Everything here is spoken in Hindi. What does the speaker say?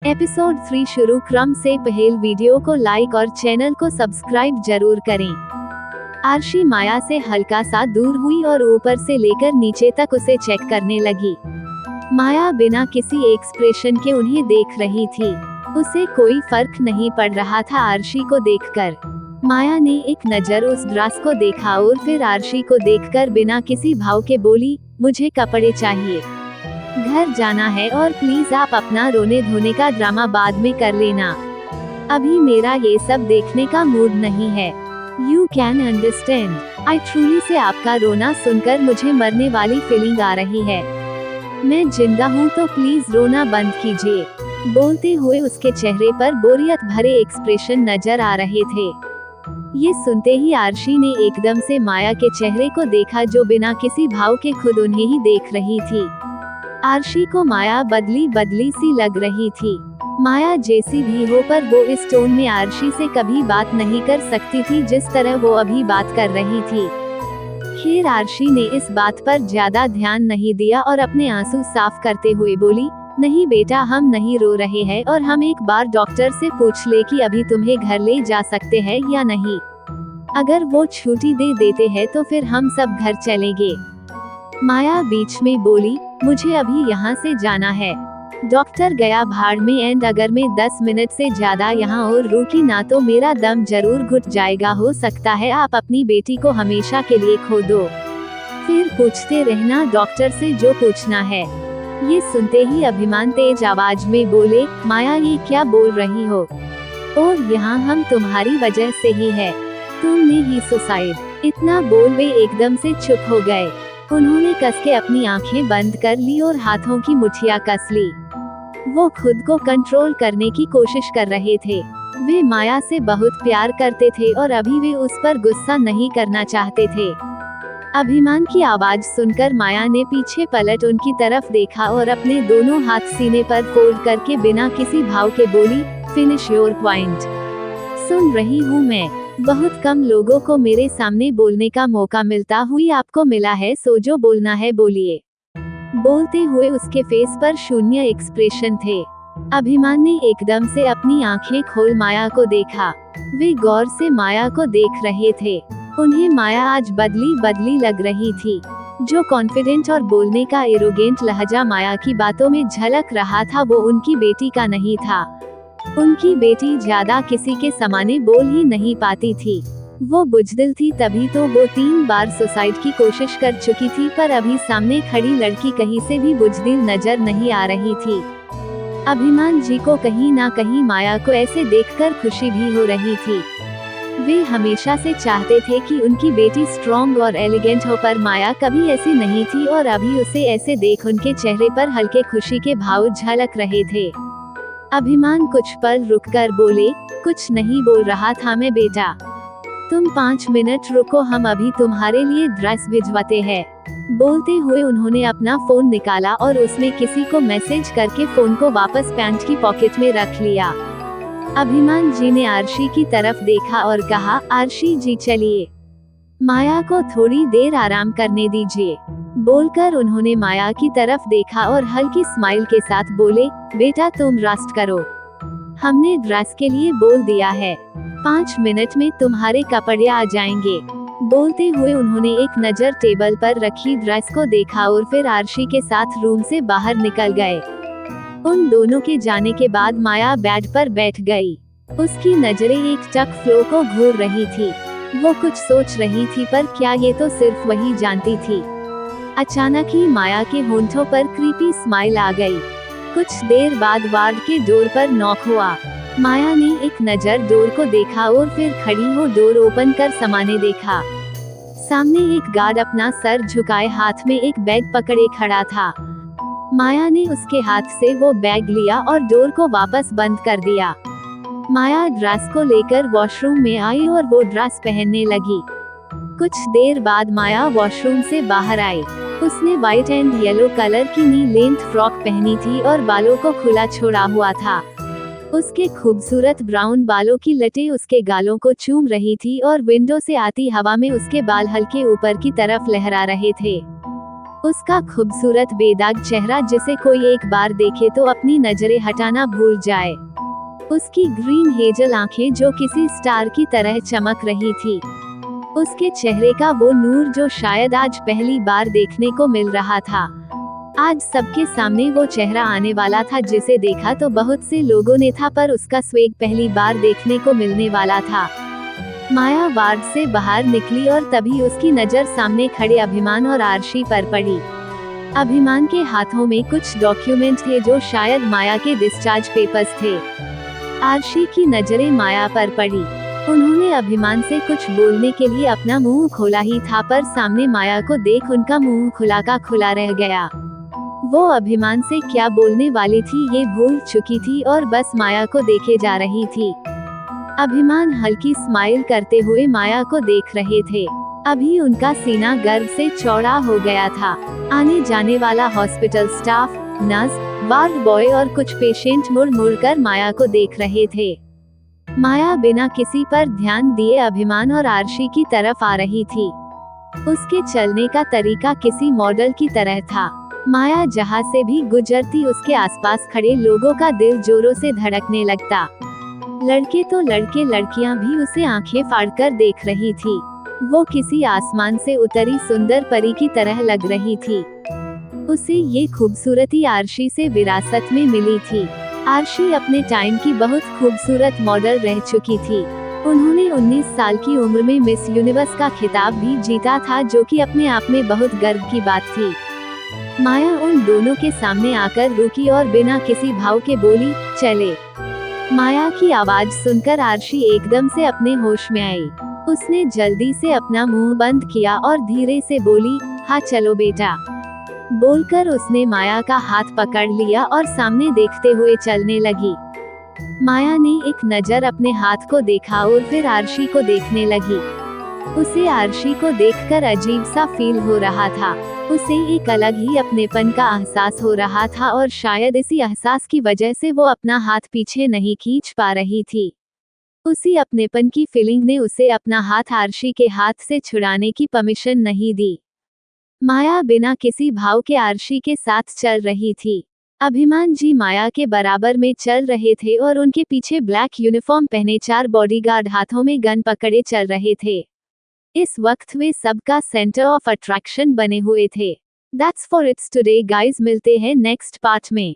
एपिसोड 3 शुरू क्रम से पहले वीडियो को लाइक और चैनल को सब्सक्राइब जरूर करें। आरशी माया से हल्का सा दूर हुई और ऊपर से लेकर नीचे तक उसे चेक करने लगी। माया बिना किसी एक्सप्रेशन के उन्हें देख रही थी। उसे कोई फर्क नहीं पड़ रहा था आरशी को देखकर। माया ने एक नजर उस ड्रेस को देखा और फिर आरशी को देखकर बिना किसी भाव के बोली, मुझे कपड़े चाहिए, घर जाना है और प्लीज आप अपना रोने धोने का ड्रामा बाद में कर लेना, अभी मेरा ये सब देखने का मूड नहीं है। You can understand, I truly से आपका रोना सुनकर मुझे मरने वाली फीलिंग आ रही है। मैं जिंदा हूँ तो प्लीज रोना बंद कीजिए। बोलते हुए उसके चेहरे पर बोरियत भरे एक्सप्रेशन नजर आ रहे थे। ये सुनते ही आरशी ने एकदम से माया के चेहरे को देखा जो बिना किसी भाव के खुद उन्हें ही देख रही थी। आरशी को माया बदली बदली सी लग रही थी। माया जैसी भी हो पर वो इस टोन में आरशी से कभी बात नहीं कर सकती थी जिस तरह वो अभी बात कर रही थी। खैर आरशी ने इस बात पर ज्यादा ध्यान नहीं दिया और अपने आंसू साफ करते हुए बोली, नहीं बेटा हम नहीं रो रहे हैं और हम एक बार डॉक्टर से पूछ ले कि अभी तुम्हें घर ले जा सकते हैं या नहीं। अगर वो छुट्टी दे देते हैं तो फिर हम सब घर चलेंगे। माया बीच में बोली, मुझे अभी यहाँ से जाना है, डॉक्टर गया भाड़ में एंड अगर मैं 10 मिनट से ज्यादा यहाँ और रुकी ना तो मेरा दम जरूर घुट जाएगा। हो सकता है आप अपनी बेटी को हमेशा के लिए खो दो, फिर पूछते रहना डॉक्टर से जो पूछना है। ये सुनते ही अभिमान तेज आवाज में बोले, माया ये क्या बोल रही हो, और यहाँ हम तुम्हारी वजह से ही है, तुमने ही सुसाइड। इतना बोल वे एकदम से चुप हो गए। उन्होंने कस के अपनी आंखें बंद कर ली और हाथों की मुठ्ठियां कस ली। वो खुद को कंट्रोल करने की कोशिश कर रहे थे। वे माया से बहुत प्यार करते थे और अभी वे उस पर गुस्सा नहीं करना चाहते थे। अभिमान की आवाज सुनकर माया ने पीछे पलट उनकी तरफ देखा और अपने दोनों हाथ सीने पर फोल्ड करके बिना किसी भाव के बोली, फिनिश योर पॉइंट। सुन रही हूँ मैं, बहुत कम लोगों को मेरे सामने बोलने का मौका मिलता हुई आपको मिला है, सो जो बोलना है बोलिए। बोलते हुए उसके फेस पर शून्य एक्सप्रेशन थे। अभिमान ने एकदम से अपनी आंखें खोल माया को देखा। वे गौर से माया को देख रहे थे। उन्हें माया आज बदली बदली लग रही थी। जो कॉन्फिडेंट और बोलने का एरोगेंट लहजा माया की बातों में झलक रहा था वो उनकी बेटी का नहीं था। उनकी बेटी ज्यादा किसी के समाने बोल ही नहीं पाती थी। वो बुजदिल थी तभी तो वो 3 बार सुसाइड की कोशिश कर चुकी थी, पर अभी सामने खड़ी लड़की कहीं से भी बुजदिल नजर नहीं आ रही थी। अभिमान जी को कहीं ना कहीं माया को ऐसे देखकर खुशी भी हो रही थी। वे हमेशा से चाहते थे कि उनकी बेटी स्ट्रॉन्ग और एलिगेंट हो, पर माया कभी ऐसी नहीं थी और अभी उसे ऐसे देख उनके चेहरे पर हल्के खुशी के भाव झलक रहे थे। अभिमान कुछ पल रुककर बोले, कुछ नहीं बोल रहा था मैं बेटा, तुम 5 मिनट रुको, हम अभी तुम्हारे लिए ड्रेस भिजवाते हैं। बोलते हुए उन्होंने अपना फोन निकाला और उसमें किसी को मैसेज करके फोन को वापस पैंट की पॉकेट में रख लिया। अभिमान जी ने आरशी की तरफ देखा और कहा, आरशी जी चलिए, माया को थोड़ी देर आराम करने दीजिए। बोलकर उन्होंने माया की तरफ देखा और हल्की स्माइल के साथ बोले, बेटा तुम रेस्ट करो, हमने ड्रेस के लिए बोल दिया है, 5 मिनट में तुम्हारे कपड़े आ जाएंगे। बोलते हुए उन्होंने एक नजर टेबल पर रखी ड्रेस को देखा और फिर आरशी के साथ रूम से बाहर निकल गए। उन दोनों के जाने के बाद माया बेड पर बैठ गई। उसकी नजरें एक टक फ्लो को घूर रही थी। वो कुछ सोच रही थी पर क्या ये तो सिर्फ वही जानती थी। अचानक ही माया के होंठों पर क्रीपी स्माइल आ गई। कुछ देर बाद वार्ड के डोर पर नॉक हुआ। माया ने एक नजर डोर को देखा और फिर खड़ी हो डोर ओपन कर सामने देखा। सामने एक गार्ड अपना सर झुकाए हाथ में एक बैग पकड़े खड़ा था। माया ने उसके हाथ से वो बैग लिया और डोर को वापस बंद कर दिया। माया ड्रेस को लेकर वॉशरूम में आई और वो ड्रेस पहनने लगी। कुछ देर बाद माया वॉशरूम से बाहर आई। उसने व्हाइट एंड येलो कलर की नी लेंथ फ्रॉक पहनी थी और बालों को खुला छोड़ा हुआ था। उसके खूबसूरत ब्राउन बालों की लटें उसके गालों को चूम रही थी और विंडो से आती हवा में उसके बाल हल्के ऊपर की तरफ लहरा रहे थे। उसका खूबसूरत बेदाग चेहरा जिसे कोई एक बार देखे तो अपनी नजरें हटाना भूल जाए। उसकी ग्रीन हेजल आंखें जो किसी स्टार की तरह चमक रही थी। उसके चेहरे का वो नूर जो शायद आज पहली बार देखने को मिल रहा था। आज सबके सामने वो चेहरा आने वाला था जिसे देखा तो बहुत से लोगों ने था, पर उसका स्वेग पहली बार देखने को मिलने वाला था। माया वार्ड से बाहर निकली और तभी उसकी नजर सामने खड़े अभिमान और आरशी पर पड़ी। अभिमान के हाथों में कुछ डॉक्यूमेंट थे जो शायद माया के डिस्चार्ज पेपर्स थे। आरशी की नजरें माया पर पड़ी। उन्होंने अभिमान से कुछ बोलने के लिए अपना मुंह खोला ही था, पर सामने माया को देख उनका मुंह खुला का खुला रह गया। वो अभिमान से क्या बोलने वाली थी ये भूल चुकी थी और बस माया को देखे जा रही थी। अभिमान हल्की स्माइल करते हुए माया को देख रहे थे। अभी उनका सीना गर्व से चौड़ा हो गया था। आने जाने वाला hospital staff, nurse, ward boy और कुछ पेशेंट मुड़ मुड़ कर माया को देख रहे थे। माया बिना किसी पर ध्यान दिए अभिमान और आरशी की तरफ आ रही थी। उसके चलने का तरीका किसी मॉडल की तरह था। माया जहाँ से भी गुजरती उसके आसपास खड़े लोगों का दिल जोरों से धड़कने लगता। लड़के तो लड़के लड़कियां भी उसे आंखें फाड़कर देख रही थी। वो किसी आसमान से उतरी सुंदर परी की तरह लग रही थी। उसे ये खूबसूरती आरशी से विरासत में मिली थी। आरशी अपने टाइम की बहुत खूबसूरत मॉडल रह चुकी थी। उन्होंने 19 साल की उम्र में मिस यूनिवर्स का खिताब भी जीता था, जो कि अपने आप में बहुत गर्व की बात थी। माया उन दोनों के सामने आकर रुकी और बिना किसी भाव के बोली, चले। माया की आवाज सुनकर आरशी एकदम से अपने होश में आई। उसने जल्दी से अपना मुंह बंद किया और धीरे से बोली, हाँ चलो बेटा। बोलकर उसने माया का हाथ पकड़ लिया और सामने देखते हुए चलने लगी। माया ने एक नजर अपने हाथ को देखा और फिर आरशी को देखने लगी। उसे आरशी को देखकर अजीब सा फील हो रहा था। उसे एक अलग ही अपनेपन का एहसास हो रहा था और शायद इसी एहसास की वजह से वो अपना हाथ पीछे नहीं खींच पा रही थी। उसी अपनेपन की फीलिंग ने उसे अपना हाथ आरशी के हाथ से छुड़ाने की परमिशन नहीं दी। माया बिना किसी भाव के आरशी के साथ चल रही थी। अभिमान जी माया के बराबर में चल रहे थे और उनके पीछे ब्लैक यूनिफॉर्म पहने 4 बॉडीगार्ड हाथों में गन पकड़े चल रहे थे। इस वक्त वे सबका सेंटर ऑफ अट्रैक्शन बने हुए थे। That's for its today guys, मिलते हैं नेक्स्ट पार्ट में।